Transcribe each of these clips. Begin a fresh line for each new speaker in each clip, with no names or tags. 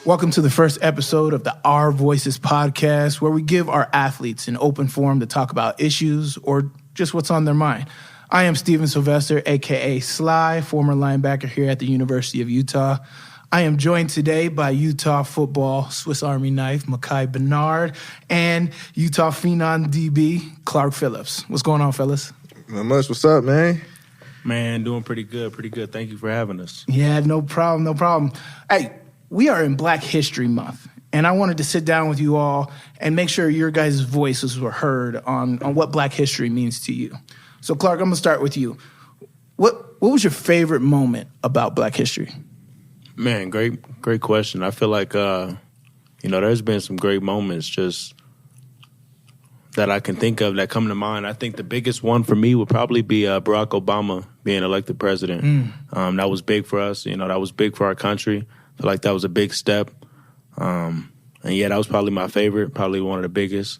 Welcome to the first episode of the Our Voices podcast, where we give our athletes an open forum to talk about issues or just what's on their mind. I am Steven Sylvester, a.k.a. Sly, former linebacker here at the University of Utah. I am joined today by Utah football Swiss Army knife, Micah Bernard, and Utah Phenom DB, Clark Phillips. What's going on, fellas?
Not much. What's up, man?
Man, doing pretty good. Thank you for having us.
Yeah, no problem. Hey, we are in Black History Month, and I wanted to sit down with you all and make sure your guys' voices were heard on what Black history means to you. So, Clark, I'm going to start with you. What was your favorite moment about Black history?
Man, great question. I feel like, there's been some great moments just that I can think of that come to mind. I think the biggest one for me would probably be Barack Obama being elected president. That was big for us. That was big for our country. I feel like that was a big step. And yeah, that was probably my favorite, probably one of the biggest,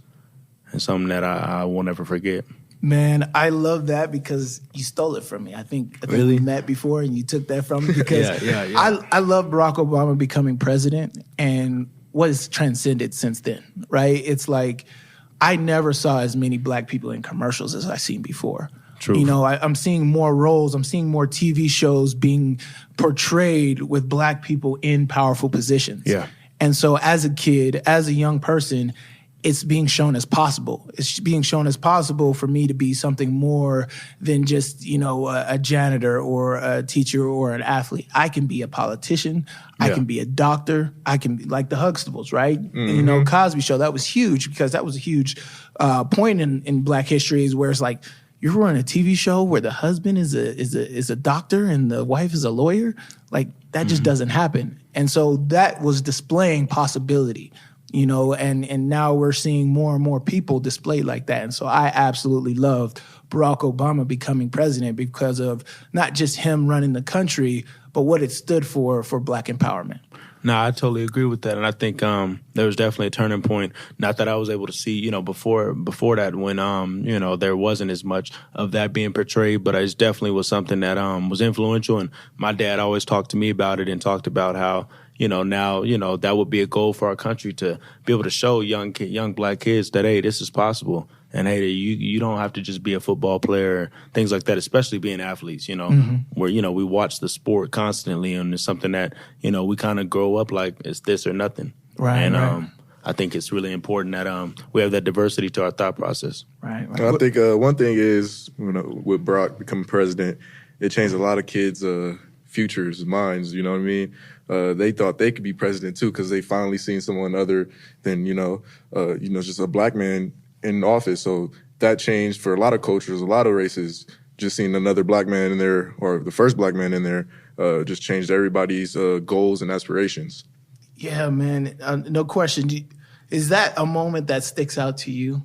and something that I will never forget.
Man, I love that because you stole it from me. I think
really?
We met before and you took that from me because
yeah.
I love Barack Obama becoming president and what has transcended since then, right? It's like I never saw as many Black people in commercials as I've seen before. True. I'm seeing more roles. I'm seeing more TV shows being portrayed with Black people in powerful positions. Yeah. And so as a kid, as a young person, it's being shown as possible. It's being shown as possible for me to be something more than just, a janitor or a teacher or an athlete. I can be a politician. Yeah. I can be a doctor. I can be like the Huxtables, right? Mm-hmm. And, Cosby Show, that was huge because that was a huge point in Black history is where it's like, you're running a TV show where the husband is a doctor and the wife is a lawyer. Like that just doesn't happen. And so that was displaying possibility, and now we're seeing more and more people displayed like that. And so I absolutely loved Barack Obama becoming president because of not just him running the country, but what it stood for Black empowerment.
No, I totally agree with that, and I think there was definitely a turning point. Not that I was able to see, before that when there wasn't as much of that being portrayed, but it definitely was something that was influential. And my dad always talked to me about it and talked about how now that would be a goal for our country to be able to show young Black kids that hey, this is possible. And hey, you don't have to just be a football player, things like that, especially being athletes, where, we watch the sport constantly and it's something that, we kind of grow up like it's this or nothing.
Right.
And
right.
I think it's really important that we have that diversity to our thought process.
Right.
I think one thing is, with Barack becoming president, it changed a lot of kids' futures, minds, you know what I mean? They thought they could be president too because they finally seen someone other than, just a Black man in office. So that changed for a lot of cultures, a lot of races. Just seeing another Black man in there, or the first Black man in there, just changed everybody's goals and aspirations.
Yeah, man, no question. Is that a moment that sticks out to you?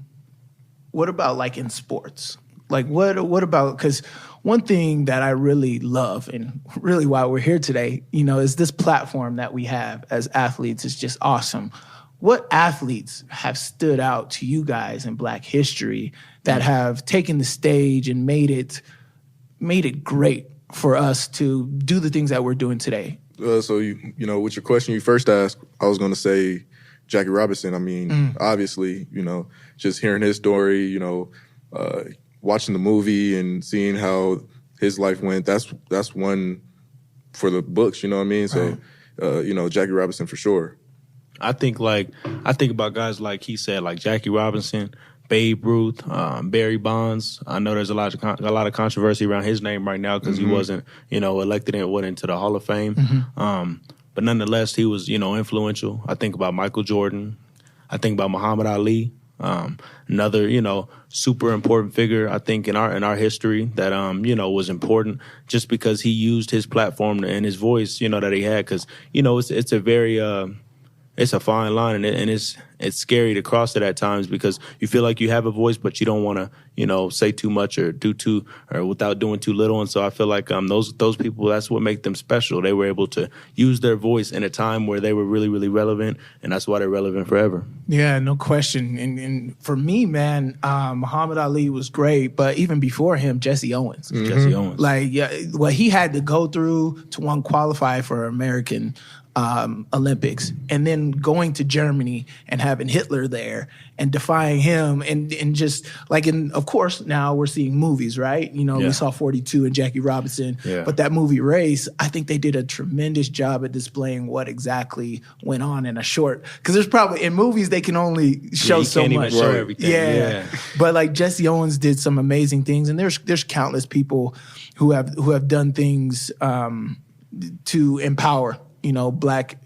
What about like in sports? Like what about, because one thing that I really love and really why we're here today, is this platform that we have as athletes is just awesome. What athletes have stood out to you guys in Black history that have taken the stage and made it great for us to do the things that we're doing today?
So with your question you first asked, I was going to say Jackie Robinson. I mean, obviously, just hearing his story, watching the movie and seeing how his life went. That's one for the books. You know what I mean? So, Jackie Robinson for sure.
I think about guys like he said, like Jackie Robinson, Babe Ruth, Barry Bonds. I know there's a lot of controversy around his name right now because he wasn't, elected and went into the Hall of Fame. But nonetheless, he was, influential. I think about Michael Jordan. I think about Muhammad Ali. Another, super important figure, I think, in our history that, was important just because he used his platform and his voice, that he had. Because, it's a very, it's a fine line and it's scary to cross it at times because you feel like you have a voice, but you don't want to, say too much or without doing too little. And so I feel like those people, that's what make them special. They were able to use their voice in a time where they were really, really relevant, and that's why they're relevant forever.
Yeah, no question. And for me, man, Muhammad Ali was great, but even before him, Jesse Owens.
Jesse Owens.
Like, yeah, what he had to go through to qualify for American Olympics, and then going to Germany and having Hitler there and defying him, and just like, and of course now we're seeing movies, right? We saw 42 and Jackie Robinson, but that movie Race, I think they did a tremendous job at displaying what exactly went on in a short, because there's probably in movies they can only show so much.
Show everything. Yeah.
But like Jesse Owens did some amazing things, and there's countless people who have done things to empower Black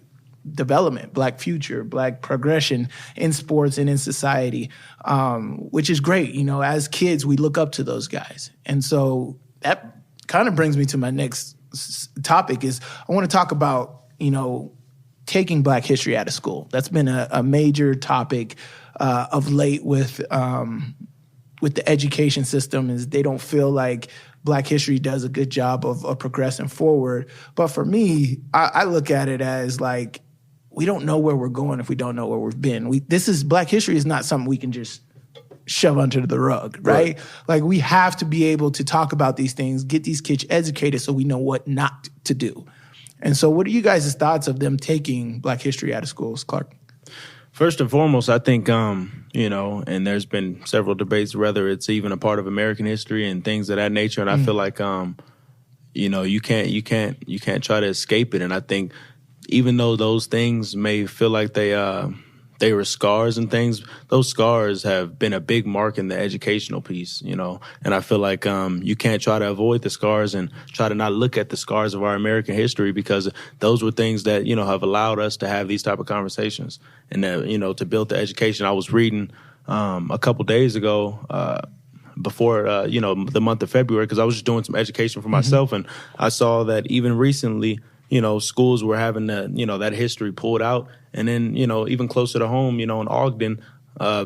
development, Black future, Black progression in sports and in society, which is great. As kids, we look up to those guys. And so that kind of brings me to my next topic is I want to talk about, taking Black history out of school. That's been a major topic of late with the education system, is they don't feel like Black history does a good job of progressing forward. But for me, I look at it as like, we don't know where we're going if we don't know where we've been. Black history is not something we can just shove under the rug, right? Like, we have to be able to talk about these things, get these kids educated so we know what not to do. And so what are you guys' thoughts of them taking Black history out of schools, Clark?
First and foremost, I think, and there's been several debates whether it's even a part of American history and things of that nature. And I feel like, you can't try to escape it. And I think even though those things may feel like they were scars and things, those scars have been a big mark in the educational piece, and I feel like you can't try to avoid the scars and try to not look at the scars of our American history, because those were things that, have allowed us to have these type of conversations and, to build the education. I was reading a couple days ago before, the month of February, because I was just doing some education for myself, and I saw that even recently, schools were having that history pulled out. And then, even closer to home, in Ogden,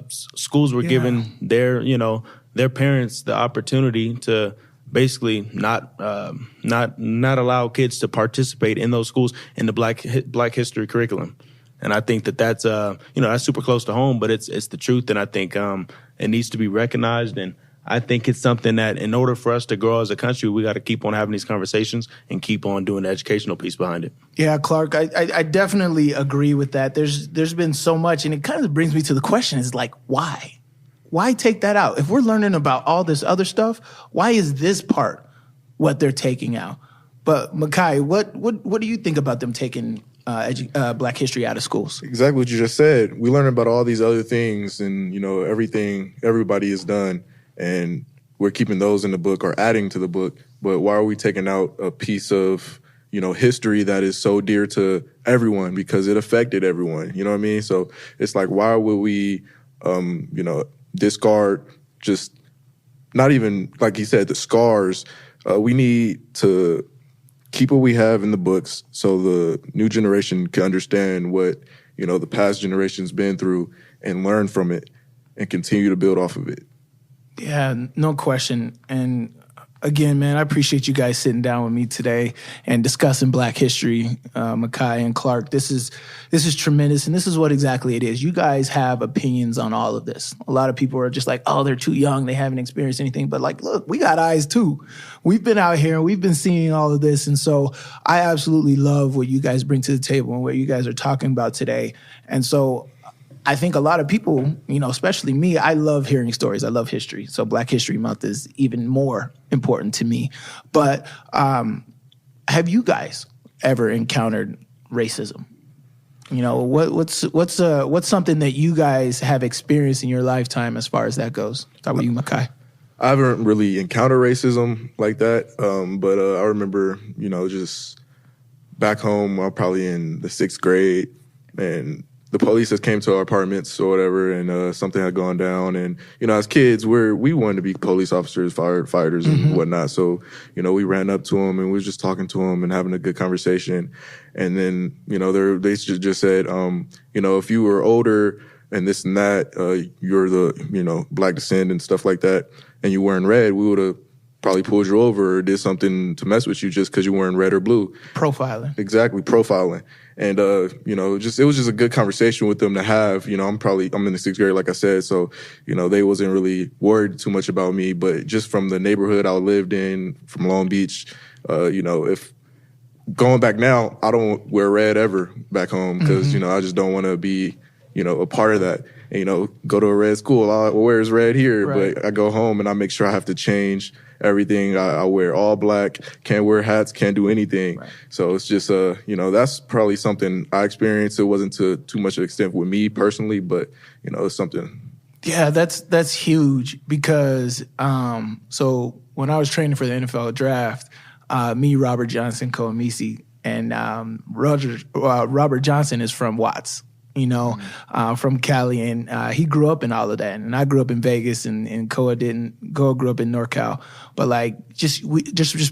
schools were giving their parents the opportunity to basically not allow kids to participate in those schools in the Black history curriculum. And I think that's that's super close to home, but it's the truth. And I think it needs to be recognized. And I think it's something that in order for us to grow as a country, we got to keep on having these conversations and keep on doing the educational piece behind it.
Yeah, Clark, I definitely agree with that. There's been so much, and it kind of brings me to the question is like, why? Why take that out? If we're learning about all this other stuff, why is this part what they're taking out? But Micah, what do you think about them taking Black history out of schools?
Exactly what you just said. We learn about all these other things and, everything everybody has done. And we're keeping those in the book or adding to the book. But why are we taking out a piece of, history that is so dear to everyone because it affected everyone? You know what I mean? So it's like, why would we, discard just not even, like you said, the scars? We need to keep what we have in the books so the new generation can understand what, the past generation's been through and learn from it and continue to build off of it.
Yeah, no question. And again, man, I appreciate you guys sitting down with me today and discussing Black history, Micah and Clark. This is tremendous, and this is what exactly it is. You guys have opinions on all of this. A lot of people are just like, oh, they're too young, they haven't experienced anything. But like, look, we got eyes too. We've been out here, and we've been seeing all of this. And so I absolutely love what you guys bring to the table and what you guys are talking about today. And so I think a lot of people, especially me, I love hearing stories. I love history. So Black History Month is even more important to me. But have you guys ever encountered racism? What's something that you guys have experienced in your lifetime as far as that goes? Start with you, Micah.
I haven't really encountered racism like that. But I remember, just back home, I'm probably in the 6th grade, and the police just came to our apartments or whatever, and something had gone down. And, as kids, we wanted to be police officers, firefighters, and whatnot. So, we ran up to them, and we was just talking to them and having a good conversation. And then, they just said, if you were older and this and that, you're the, Black descent and stuff like that, and you wearing red, we would have probably pulled you over or did something to mess with you just because you're wearing red or blue.
Profiling.
Exactly, profiling. And, it was just a good conversation with them to have. I'm in the 6th grade, like I said, so, they wasn't really worried too much about me. But just from the neighborhood I lived in, from Long Beach, if going back now, I don't wear red ever back home because, I just don't want to be, a part of that. And, go to a red school, I wears red here, right. But I go home and I make sure I have to change everything. I wear all black, can't wear hats, can't do anything. Right. So it's just, that's probably something I experienced. It wasn't to too much extent with me personally, but, it's something.
Yeah, that's huge because, so when I was training for the NFL draft, me, Robert Johnson, Koamisi, and Robert Johnson is from Watts, from Cali, and he grew up in all of that. And I grew up in Vegas, and Koa didn't. Koa grew up in NorCal. But like, just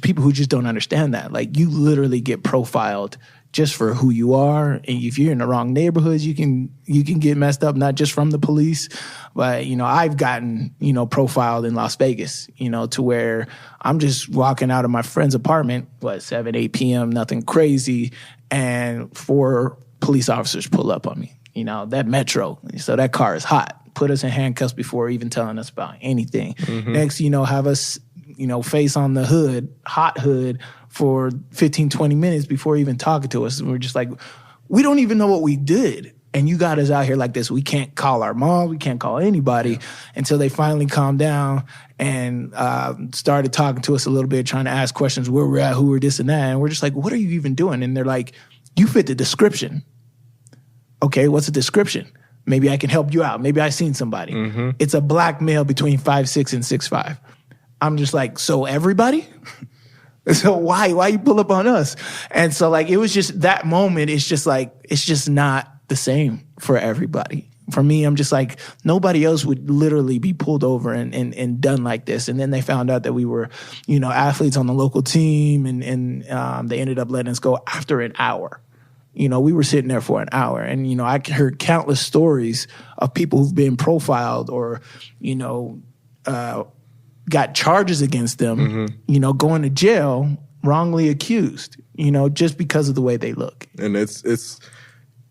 people who just don't understand that. Like, you literally get profiled just for who you are, and if you're in the wrong neighborhoods, you can get messed up, not just from the police, but I've gotten profiled in Las Vegas, to where I'm just walking out of my friend's apartment, 7, 8 p.m., nothing crazy, and 4 police officers pull up on me, that Metro, so that car is hot, put us in handcuffs before even telling us about anything. Next, have us, face on the hood, hot hood, for 15, 20 minutes before even talking to us. And we're just like, we don't even know what we did. And you got us out here like this. We can't call our mom. We can't call anybody until they finally calmed down and started talking to us a little bit, trying to ask questions, where we're at, who we're this and that. And we're just like, what are you even doing? And they're like, you fit the description. Okay, what's the description? Maybe I can help you out. Maybe I've seen somebody. It's a black male between 5'6" and 6'5". I'm just like, so everybody? So why you pull up on us? And so like, it was just that moment. It's just like, it's just not the same for everybody. For me, I'm just like, nobody else would literally be pulled over and done like this. And then they found out that we were, athletes on the local team, and they ended up letting us go after an hour. We were sitting there for an hour, and I heard countless stories of people who've been profiled or, got charges against them, going to jail, wrongly accused, just because of the way they look.
And it's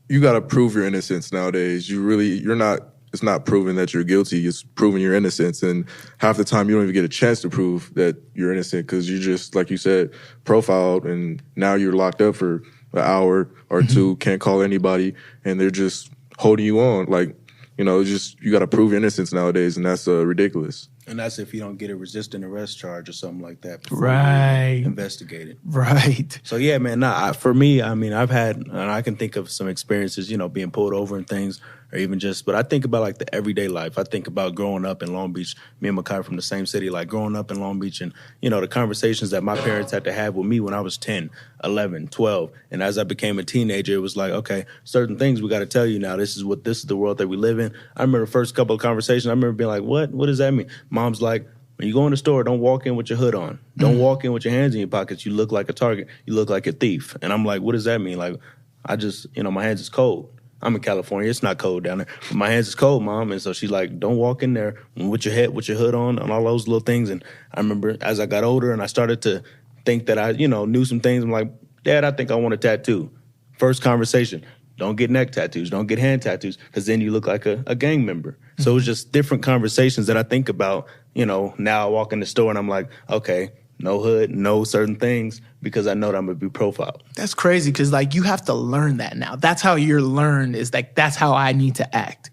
you got to prove your innocence nowadays. It's not proving that you're guilty. It's proving your innocence. And half the time you don't even get a chance to prove that you're innocent because you just, like you said, profiled, and now you're locked up for an hour or two, can't call anybody, and they're just holding you on. Like, you got to prove your innocence nowadays, and that's ridiculous.
And that's if you don't get a resisting arrest charge or something like that before
you
investigate it.
Right.
So, yeah, man, for me, I've had, and I can think of some experiences, being pulled over and things, or even but I think about, like, the everyday life. I think about growing up in Long Beach, me and Micah from the same city, like, growing up in Long Beach and, the conversations that my parents had to have with me when I was 10, 11, 12. And as I became a teenager, it was like, okay, certain things we got to tell you now. This is the world that we live in. I remember the first couple of conversations, I remember being like, what does that mean? Mom's like, when you go in the store, don't walk in with your hood on. Don't walk in with your hands in your pockets. You look like a target. You look like a thief. And I'm like, what does that mean? Like, I just, my hands is cold. I'm in California. It's not cold down there. But my hands is cold, Mom. And so she's like, don't walk in there with your hood on, and all those little things. And I remember as I got older and I started to think that I, knew some things, I'm like, Dad, I think I want a tattoo. First conversation. Don't get neck tattoos. Don't get hand tattoos, because then you look like a gang member. So it's just different conversations that I think about. Now I walk in the store and I'm like, okay, no hood, no certain things, because I know that I'm going to be profiled.
That's crazy, because like, you have to learn that now. That's how you're learned, is like, that's how I need to act,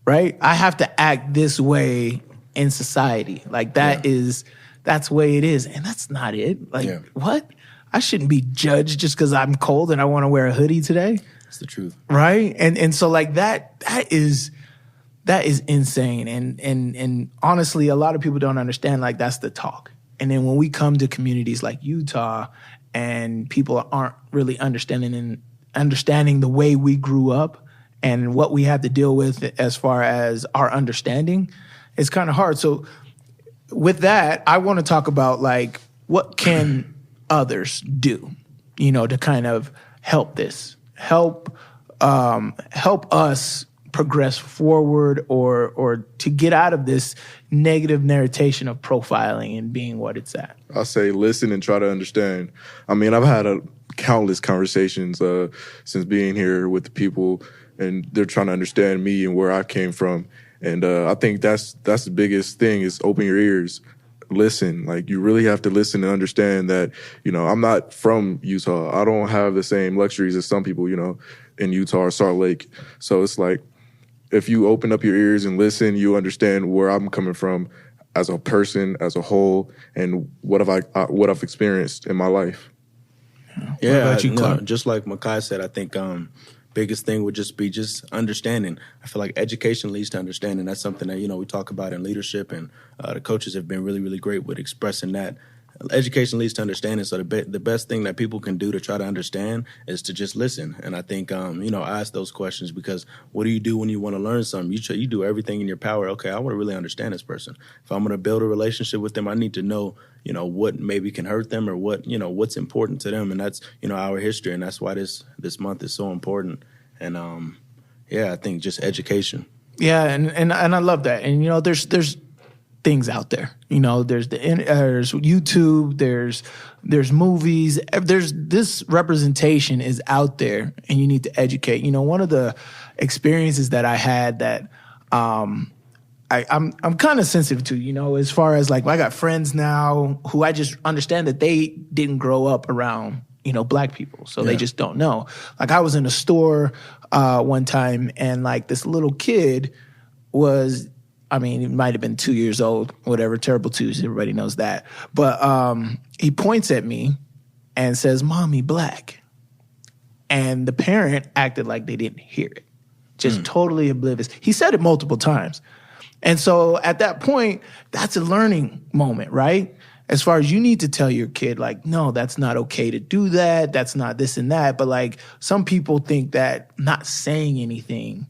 right? I have to act this way in society. Like, that's the way it is. And that's not it. Like, what? I shouldn't be judged just because I'm cold and I want to wear a hoodie today.
That's the truth.
Right? And so like that is insane. And honestly, a lot of people don't understand, like, that's the talk. And then when we come to communities like Utah and people aren't really understanding the way we grew up and what we have to deal with as far as our understanding, it's kind of hard. So with that, I want to talk about, like, what can others do, to kind of help us progress forward or to get out of this negative narration of profiling and being what it's at?
I say listen and try to understand. I've had countless conversations since being here with the people, and they're trying to understand me and where I came from. And I think that's the biggest thing, is open your ears. listen. Like, you really have to listen and understand that, I'm not from Utah. I don't have the same luxuries as some people, in Utah or Salt Lake. So it's like, if you open up your ears and listen, you understand where I'm coming from as a person, as a whole, and what I've experienced in my life.
Yeah, what about you, Clark? Just like Micah said, I think biggest thing would just be understanding. I feel like education leads to understanding. That's something that, we talk about in leadership, and the coaches have been really, really great with expressing that. Education leads to understanding. So the best thing that people can do to try to understand is to just listen. And I think, ask those questions, because what do you do when you want to learn something? You do everything in your power. Okay, I want to really understand this person. If I'm going to build a relationship with them, I need to know, what maybe can hurt them, or what, what's important to them. And that's, our history. And that's why this month is so important. And, I think just education.
Yeah, and I love that. And, there's things out there. There's there's YouTube, there's movies, there's this representation is out there, and you need to educate. One of the experiences that I had that I'm kind of sensitive to, as far as like, I got friends now who I just understand that they didn't grow up around, black people. So they just don't know. Like, I was in a store one time, and like this little kid was, he might have been 2 years old, whatever, terrible twos, everybody knows that. But he points at me and says, "Mommy, black." And the parent acted like they didn't hear it, just totally oblivious. He said it multiple times. And so at that point, that's a learning moment, right? As far as, you need to tell your kid, like, no, that's not okay to do that. That's not this and that. But like, some people think that not saying anything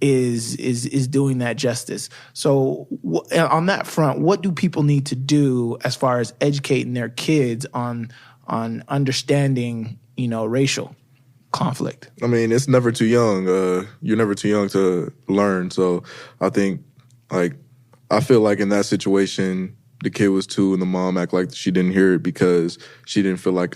is doing that justice. So on that front, what do people need to do as far as educating their kids on understanding, racial conflict?
It's never too young. You're never too young to learn. So I think, I feel like in that situation, the kid was 2 and the mom act like she didn't hear it because she didn't feel like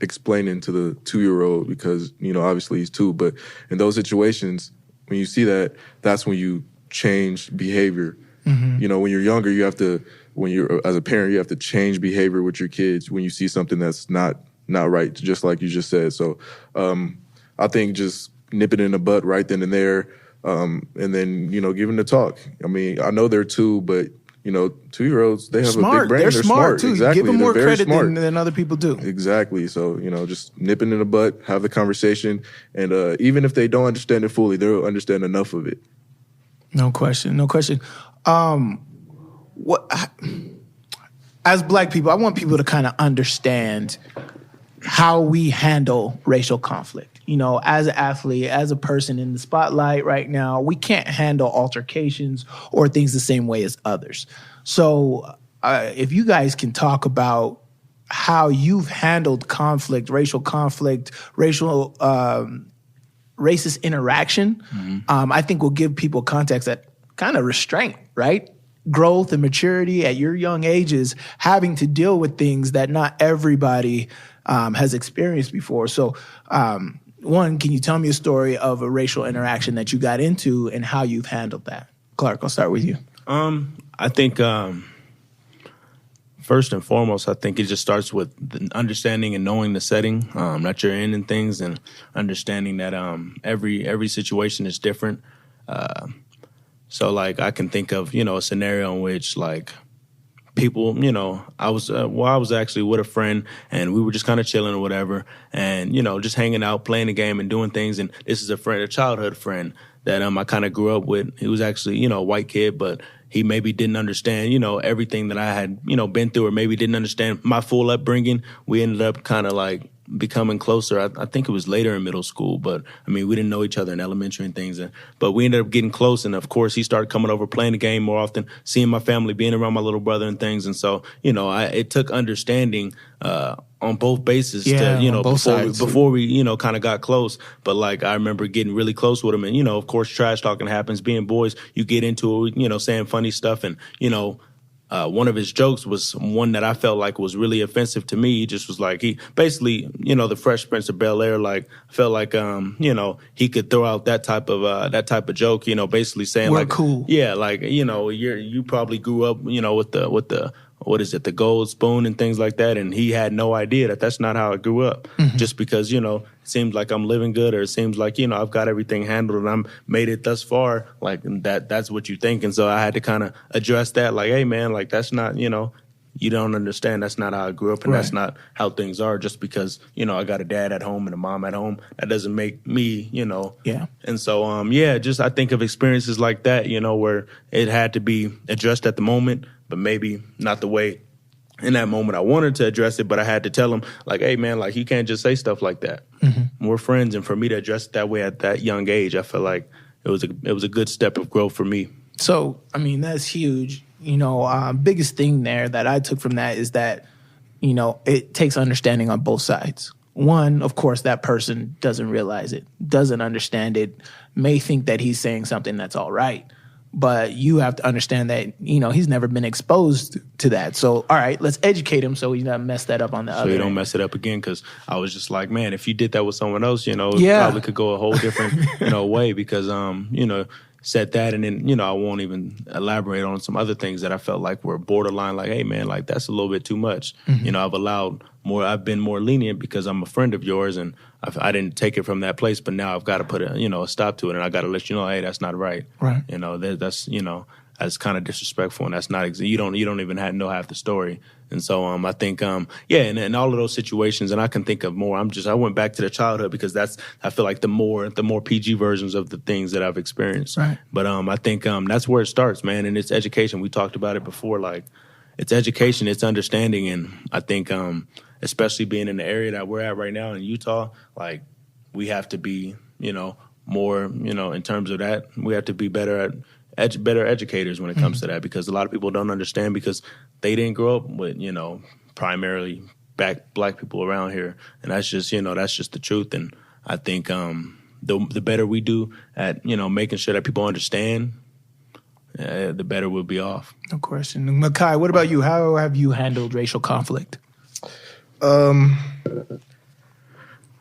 explaining to the 2-year-old, because, obviously he's 2. But in those situations, when you see that, that's when you change behavior. Mm-hmm. When you're younger, as a parent, you have to change behavior with your kids when you see something that's not right, just like you just said. So I think just nip it in the butt right then and there, and then, give them the talk. I know they're 2, but 2-year-olds, they have
smart.
A big brain.
They're smart too.
Exactly.
Give them more credit
than
than other people do.
Exactly. So, just nip it in the butt, have the conversation, and even if they don't understand it fully, they'll understand enough of it.
No question. As black people, I want people to kind of understand how we handle racial conflict. As an athlete, as a person in the spotlight right now, we can't handle altercations or things the same way as others. So if you guys can talk about how you've handled conflict, racial, racist interaction, I think will give people context that kind of restraint, right? Growth and maturity at your young ages, having to deal with things that not everybody has experienced before. So, one, can you tell me a story of a racial interaction that you got into and how you've handled that? Clark, I'll start with you.
I think first and foremost, I think it just starts with the understanding and knowing the setting that you're in and things, and understanding that every situation is different. So, like, I can think of, a scenario in which, like, people, I was actually with a friend, and we were just kind of chilling or whatever, and, just hanging out, playing the game and doing things. And this is a childhood friend that I kind of grew up with. He was actually, a white kid, but he maybe didn't understand, everything that I had, been through, or maybe didn't understand my full upbringing. We ended up kind of like becoming closer. I think it was later in middle school, but we didn't know each other in elementary and things. But we ended up getting close, and of course he started coming over, playing the game more often, seeing my family, being around my little brother and things. And so, it took understanding on both bases before we kind of got close. But like, I remember getting really close with him, and of course trash talking happens. Being boys, you get into it, saying funny stuff, and one of his jokes was one that I felt like was really offensive to me. He just was like, he basically, the Fresh Prince of Bel-Air, like, felt like, he could throw out that type of joke, basically saying,
we're
like,
cool.
Yeah, like, you probably grew up, with the the gold spoon and things like that. And he had no idea that that's not how I grew up. Just because, it seems like I'm living good, or it seems like, I've got everything handled and I'm made it thus far, like that's what you think. And so I had to kind of address that, like, hey man, like that's not, you don't understand. That's not how I grew up, and that's not how things are. Just because, I got a dad at home and a mom at home, that doesn't make me,
Yeah.
And so, just I think of experiences like that, where it had to be addressed at the moment, but maybe not the way in that moment I wanted to address it. But I had to tell him, like, hey, man, like, you can't just say stuff like that. We're friends. And for me to address it that way at that young age, I feel like it was a good step of growth for me.
So, I mean, that's huge. Biggest thing there that I took from that is that, it takes understanding on both sides. One, of course, that person doesn't realize it, doesn't understand it, may think that he's saying something that's all right. But you have to understand that, he's never been exposed to that. So, all right, let's educate him so he doesn't mess that up on the other
So you don't
end.
mess it up again, because I was just like, man, if you did that with someone else, it probably could go a whole different, way, because, said that, and then, I won't even elaborate on some other things that I felt like were borderline, like, hey, man, like, that's a little bit too much. I've been more lenient because I'm a friend of yours, and I didn't take it from that place, but now I've got to put a stop to it, and I got to let you know, hey, that's not right.
Right.
That's kind of disrespectful, and that's not, you don't even know half the story. And so I think, and all of those situations, and I can think of more. I went back to the childhood because I feel like the more PG versions of the things that I've experienced.
Right.
But I think that's where it starts, man, and it's education. We talked about it before, like, it's education, it's understanding, and I think, especially being in the area that we're at right now in Utah, like, we have to be, more, in terms of that, we have to be better educators when it comes to that, because a lot of people don't understand because they didn't grow up with, primarily black people around here. And that's just, that's just the truth. And I think the better we do at, making sure that people understand, the better we'll be off.
No question. Micah, what about you? How have you handled racial conflict?
I'm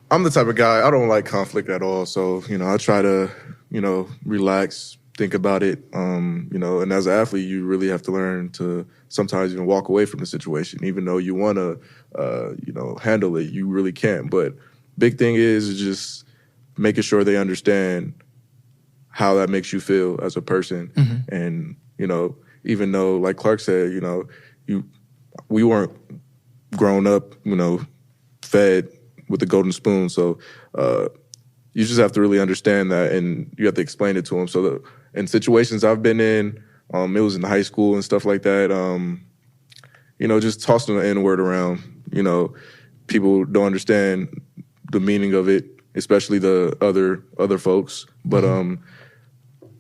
the type of guy, I don't like conflict at all. So, I try to, relax, think about it. And as an athlete, you really have to learn to sometimes even walk away from the situation, even though you want to, handle it, you really can't. But big thing is just making sure they understand how that makes you feel as a person. And, even though, like Clark said, we weren't grown up, fed with a golden spoon. So you just have to really understand that, and you have to explain it to them. So in situations I've been in, it was in high school and stuff like that, just tossing the N-word around, people don't understand the meaning of it, especially the other folks. But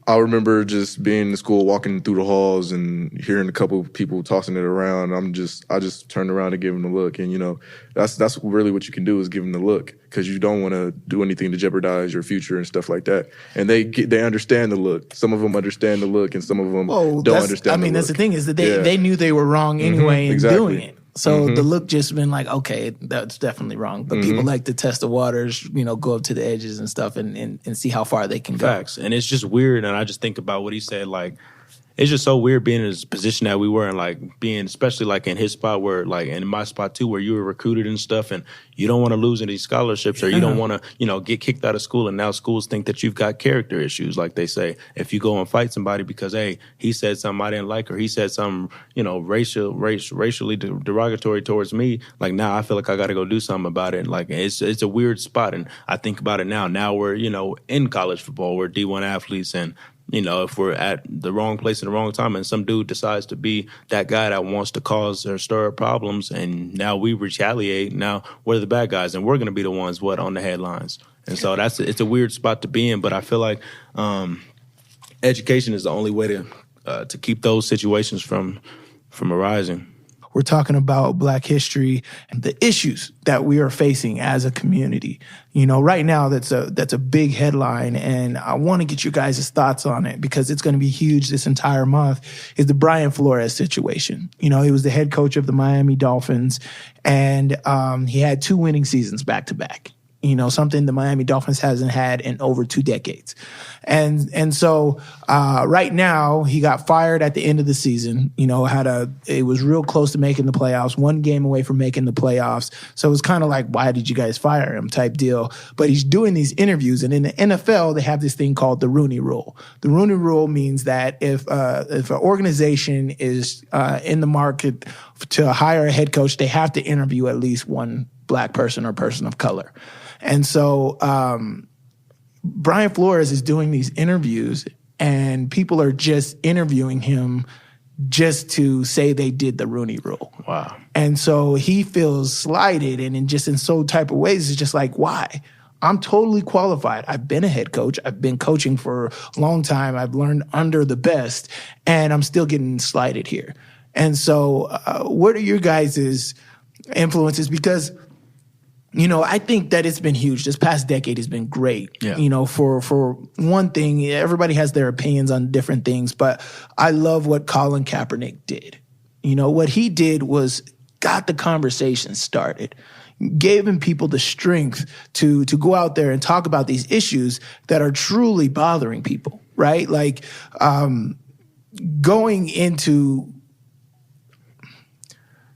I remember just being in school, walking through the halls and hearing a couple of people tossing it around. I just turned around and gave them a look. And, that's really what you can do, is give them the look, because you don't want to do anything to jeopardize your future and stuff like that. And they understand the look. Some of them understand the look, and some of them don't understand the look.
That's the thing, is that they knew they were wrong anyway in doing it. So the look just been like, okay, that's definitely wrong. But people like to test the waters, go up to the edges and stuff and see how far they can go.
Facts. And it's just weird. And I just think about what he said, like, it's just so weird being in this position that we were in, like being, especially like in his spot where, like, and in my spot too, where you were recruited and stuff, and you don't want to lose any scholarships, or you don't want to, get kicked out of school. And now schools think that you've got character issues, like they say, if you go and fight somebody because, hey, he said something I didn't like, or he said something, racially derogatory towards me. Like, now I feel like I got to go do something about it. Like, it's a weird spot. And I think about it now. Now we're, in college football, we're D1 athletes, and if we're at the wrong place at the wrong time and some dude decides to be that guy that wants to cause or stir up problems, and now we retaliate, now we're the bad guys, and we're going to be the ones, on the headlines. And so it's a weird spot to be in, but I feel like education is the only way to keep those situations from arising.
We're talking about Black history and the issues that we are facing as a community. Right now that's a big headline, and I want to get you guys' thoughts on it because it's going to be huge this entire month, is the Brian Flores situation. He was the head coach of the Miami Dolphins, and he had 2 winning seasons back to back. Something the Miami Dolphins hasn't had in over 2 decades. And so right now he got fired at the end of the season. It was real close to making the playoffs, 1 game away from making the playoffs. So it was kind of like, why did you guys fire him type deal? But he's doing these interviews, and in the NFL they have this thing called the Rooney Rule. The Rooney Rule means that if an organization is in the market to hire a head coach, they have to interview at least one black person or person of color. And so Brian Flores is doing these interviews, and people are just interviewing him just to say they did the Rooney Rule.
Wow.
And so he feels slighted, and in so type of ways, it's just like, why? I'm totally qualified. I've been a head coach. I've been coaching for a long time. I've learned under the best, and I'm still getting slighted here. And so what are your guys' influences? Because I think that it's been huge. This past decade has been great.
Yeah.
For one thing, everybody has their opinions on different things, but I love what Colin Kaepernick did. What he did was got the conversation started, giving people the strength to go out there and talk about these issues that are truly bothering people, right? Like going into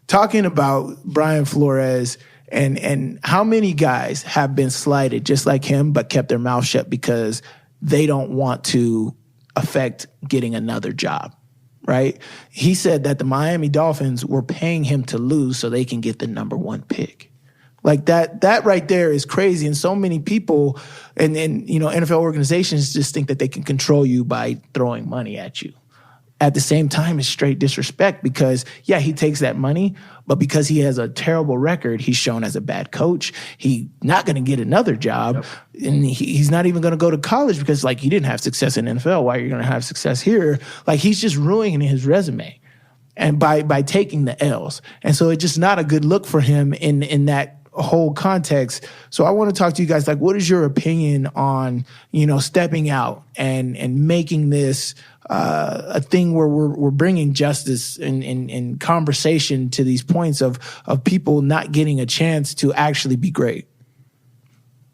talking about Brian Flores and how many guys have been slighted just like him but kept their mouth shut because they don't want to affect getting another job, right? He said that the Miami Dolphins were paying him to lose so they can get the number 1 pick. Like that right there is crazy. And so many people and NFL organizations just think that they can control you by throwing money at you. At the same time, it's straight disrespect because, yeah, he takes that money, but because he has a terrible record, he's shown as a bad coach. He's not going to get another job, and he's not even going to go to college because, like, you didn't have success in NFL. Why are you going to have success here? Like, he's just ruining his resume, and by taking the L's. And so it's just not a good look for him in that whole context. So I want to talk to you guys, like, what is your opinion on, stepping out and making this a thing where we're bringing justice and conversation to these points of people not getting a chance to actually be great?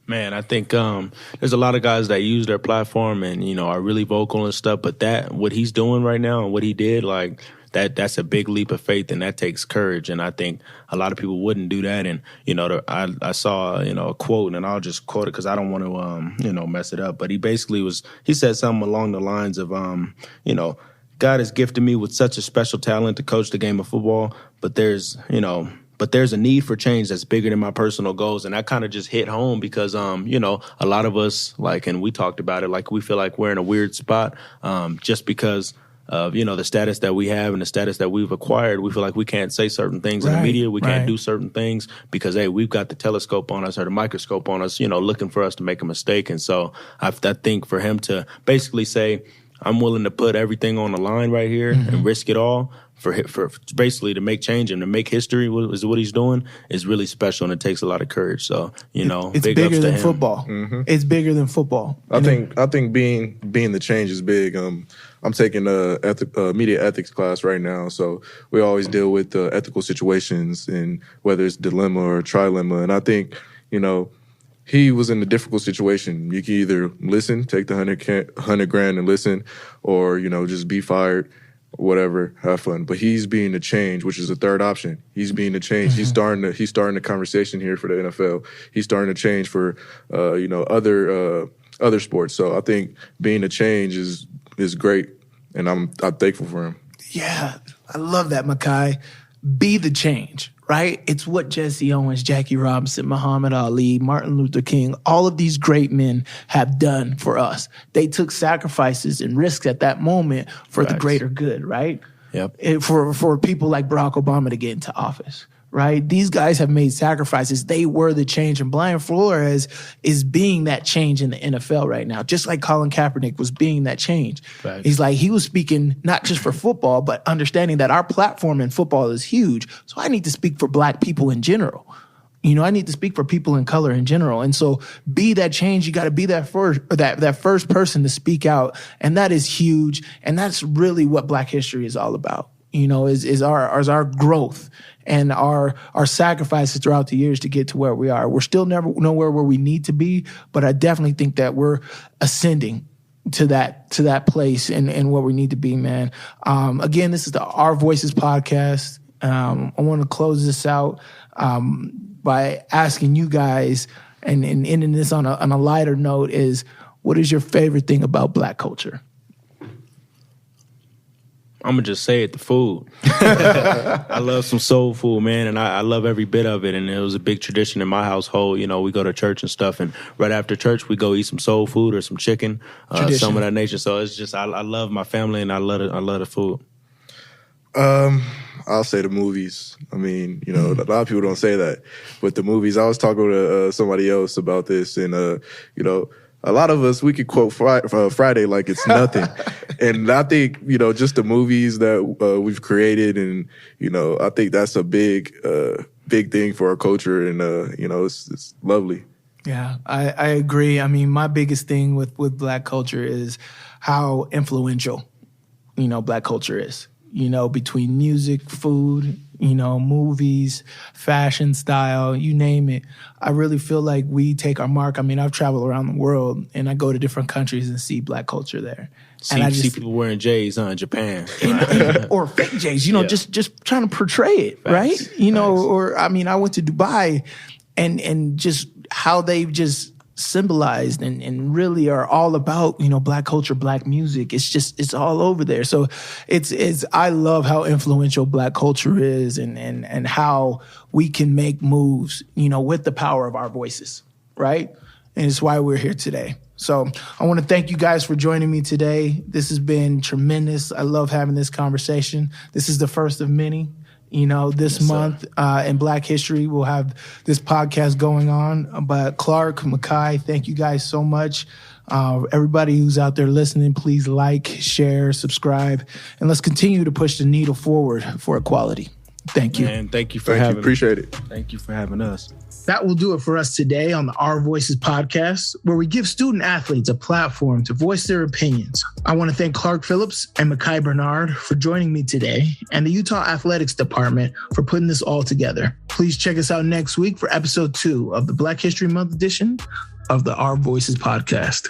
Man, I think there's a lot of guys that use their platform and, are really vocal and stuff, but what he's doing right now and what he did, like, that's a big leap of faith, and that takes courage. And I think a lot of people wouldn't do that. And, I saw, a quote, and I'll just quote it because I don't want to, mess it up. But he said something along the lines of, God has gifted me with such a special talent to coach the game of football, but there's a need for change that's bigger than my personal goals. And that kind of just hit home because, a lot of us, like, and we talked about it, like, we feel like we're in a weird spot just because of, the status that we have and the status that we've acquired. We feel like we can't say certain things in the media. We can't do certain things because, hey, we've got the telescope on us or the microscope on us, looking for us to make a mistake. And so I think for him to basically say, I'm willing to put everything on the line right here and risk it all for basically to make change and to make history is what he's doing is really special, and it takes a lot of courage. So,
it's
big
bigger
ups to
than
him.
football. It's bigger than football.
I think being the change is big. I'm taking a media ethics class right now, so we always deal with ethical situations and whether it's dilemma or trilemma. And I think, he was in a difficult situation. You can either listen, take the $100,000 and listen, or just be fired, whatever, have fun. But he's being the change, which is the third option. He's being the change. He's starting the conversation here for the NFL. He's starting to change for other sports. So I think being a change is great, and I'm thankful for him.
Yeah, I love that, Micah. Be the change, right? It's what Jesse Owens, Jackie Robinson, Muhammad Ali, Martin Luther King, all of these great men have done for us. They took sacrifices and risks at that moment for the greater good, right?
Yep.
For people like Barack Obama to get into office, right? These guys have made sacrifices. They were the change. And Brian Flores is being that change in the NFL right now, just like Colin Kaepernick was being that change.
Right.
He's like, he was speaking not just for football, but understanding that our platform in football is huge. So I need to speak for black people in general. I need to speak for people in color in general. And so be that change. You got to be that first person to speak out. And that is huge. And that's really what Black history is all about, is our growth and our sacrifices throughout the years to get to where we are. We're still never nowhere where we need to be, but I definitely think that we're ascending to that place and where we need to be, man. Again, this is the Our Voices podcast. I want to close this out by asking you guys, and ending this on a lighter note, is what is your favorite thing about Black culture?
I'm going to just say it, the food. I love some soul food, man, and I love every bit of it. And it was a big tradition in my household. You know, we go to church and stuff, and right after church, we go eat some soul food or some chicken, some of that nature. So it's just, I love my family, and I love the food.
I'll say the movies. I mean, you know, a lot of people don't say that, but the movies. I was talking to somebody else about this, and you know, a lot of us, we could quote Friday like it's nothing. And I think, you know, just the movies that we've created, and, you know, I think that's a big thing for our culture, and, you know, it's lovely.
Yeah, I agree. I mean, my biggest thing with Black culture is how influential, you know, Black culture is. You know, between music, food, you know, movies, fashion, style, you name it. I really feel like we take our mark. I mean, I've traveled around the world, and I go to different countries and see Black culture there.
And I see people wearing J's in Japan.
Or fake J's, you know, just trying to portray it, facts, right? You know, or, I mean, I went to Dubai, and just how they've just symbolized and really are all about, you know, Black culture, Black music. It's all over there. So I love how influential Black culture is, and how we can make moves, you know, with the power of our voices, right? And it's why we're here today. So I want to thank you guys for joining me today. This has been tremendous. I love having this conversation. This is the first of many. You know, this month in Black History, we'll have this podcast going on. But Clark, Micah, thank you guys so much. Everybody who's out there listening, please like, share, subscribe, and let's continue to push the needle forward for equality. Thank you.
And thank you for having me.
Appreciate it.
Thank you for having us.
That will do it for us today on the Our Voices podcast, where we give student athletes a platform to voice their opinions. I want to thank Clark Phillips and Micah Bernard for joining me today, and the Utah Athletics Department for putting this all together. Please check us out next week for episode 2 of the Black History Month edition of the Our Voices podcast.